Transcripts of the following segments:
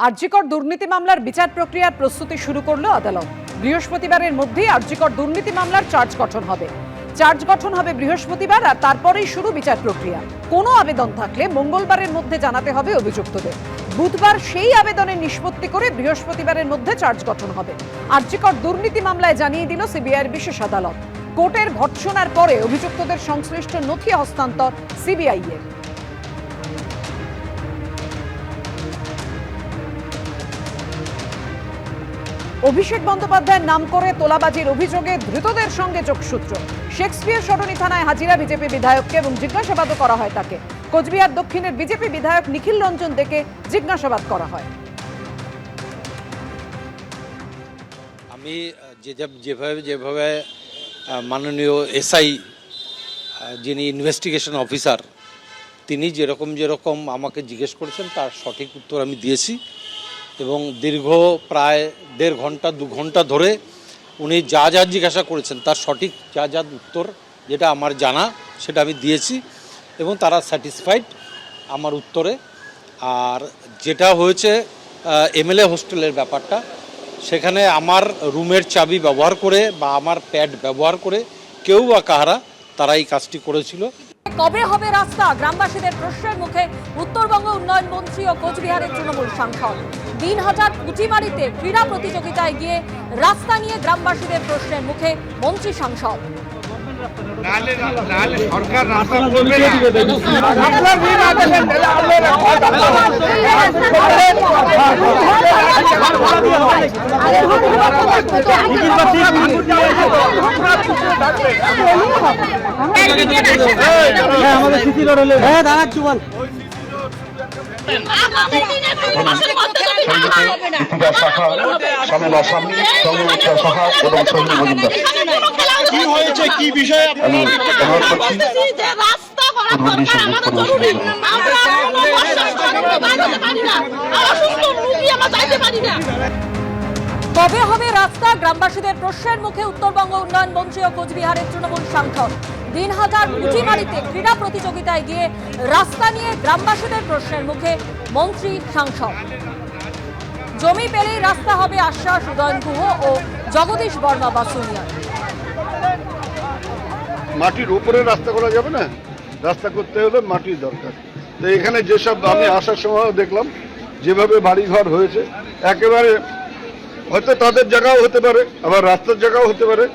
আরজিকর দুর্নীতি মামলার বিচার প্রক্রিয়ার প্রস্তুতি শুরু করলো আদালত। বৃহস্পতিবারের মধ্যেই আরজিকর দুর্নীতি মামলার চার্জ গঠন হবে বৃহস্পতিবার, আর তারপরেই শুরু বিচার প্রক্রিয়া। কোনো আবেদন থাকলে মঙ্গলবারের মধ্যে জানাতে হবে অভিযুক্তদের। বুধবার সেই আবেদনের নিষ্পত্তি করে বৃহস্পতিবারের মধ্যে চার্জ গঠন হবে। আরজিকর দুর্নীতি মামলায় জানিয়ে দিল সিবিআইয়ের বিশেষ আদালত। কোর্টের ভর্ৎসনার পরে অভিযুক্তদের সংশ্লিষ্ট নথি হস্তান্তর সিবিআই এর। অভিষেক বন্দ্যোপাধ্যায়ের নাম করে তোলাবাজির অভিযোগে ধৃতদের সঙ্গে যোগসূত্র। শেক্সপিয়ার সরণি থানায় হাজিরা বিজেপি বিধায়ককে এবং জিজ্ঞাসাবাদও করা হয় তাকে। কোচবিহার দক্ষিণের বিজেপি বিধায়ক নিখিল রঞ্জন দেকে জিজ্ঞাসাবাদ করা হয়। আমি যেভাবে মাননীয় এসআই যিনি ইনভেস্টিগেশন অফিসার তিনি যেরকম আমাকে জিজ্ঞেস করেছেন তার সঠিক উত্তর আমি দিয়েছি, এবং দীর্ঘ প্রায় 1.5 ঘন্টা 2 ঘন্টা ধরে উনি যা জিজ্ঞাসা করেছেন তার সঠিক যা উত্তর যেটা আমার জানা সেটা আমি দিয়েছি, এবং তারা স্যাটিসফাইড আমার উত্তরে। আর যেটা হয়েছে এমএলএ হোস্টেলের ব্যাপারটা, সেখানে আমার রুমের চাবি ব্যবহার করে বা আমার প্যাড ব্যবহার করে কেউ বা কাহারা তারা এই কাজটি করেছিল। কবে হবে রাস্তা? গ্রামবাসীদের প্রশ্নের মুখে উত্তরবঙ্গ উন্নয়ন মন্ত্রী ও কোচবিহারের তৃণমূল সাংসদ। দিনহাটার পুঁটিমারিতে ক্রীড়া প্রতিযোগিতায় গিয়ে রাস্তা নিয়ে গ্রামবাসীদের প্রশ্নের মুখে মন্ত্রী সাংসদ। কি হয়েছে, কি বিষয়ে কবে হবে রাস্তা? গ্রামবাসীদের প্রশ্নের মুখে উত্তরবঙ্গ উন্নয়ন মন্ত্রী ও কোচবিহারের তৃণমূল সাংসদ। দিনহাটার পুঁটিমারিতে ক্রীড়া প্রতিযোগিতায় গিয়ে রাস্তা নিয়ে গ্রামবাসীদের প্রশ্নের মুখে মন্ত্রী সাংসদ। জমি পেলেই রাস্তা হবে আশ্বাস উদয়ন গুহ ও জগদীশ বর্মা বাসুনিয়ার। মাটির উপরে রাস্তা করা যাবে না, রাস্তা করতে হলে মাটির দরকার। তো এখানে যেসব আমি আসার সময় দেখলাম যেভাবে বাড়িঘর হয়েছে, একেবারে হয়তো তাদের জায়গাও হতে পারে, আবার রাস্তার জায়গাও হতে পারে।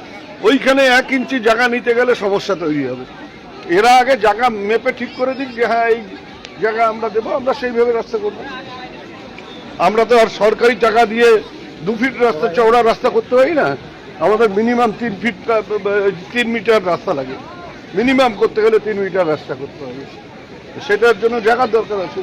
ওইখানে 1 ইঞ্চি জায়গা নিতে গেলে সমস্যা তৈরি হবে। এরা আগে জায়গা মেপে ঠিক করে দিক যে হ্যাঁ এই জায়গা আমরা দেবো, আমরা সেইভাবে রাস্তা করব। আমরা তো আর সরকারি টাকা দিয়ে 2 ফিট রাস্তা চওড়া রাস্তা করতে পারি না। আমাদের মিনিমাম 3 মিটার রাস্তা লাগে, মিনিমাম করতে গেলে 3 মিটার রাস্তা করতে হবে। সেটার জন্য জায়গার দরকার আছে।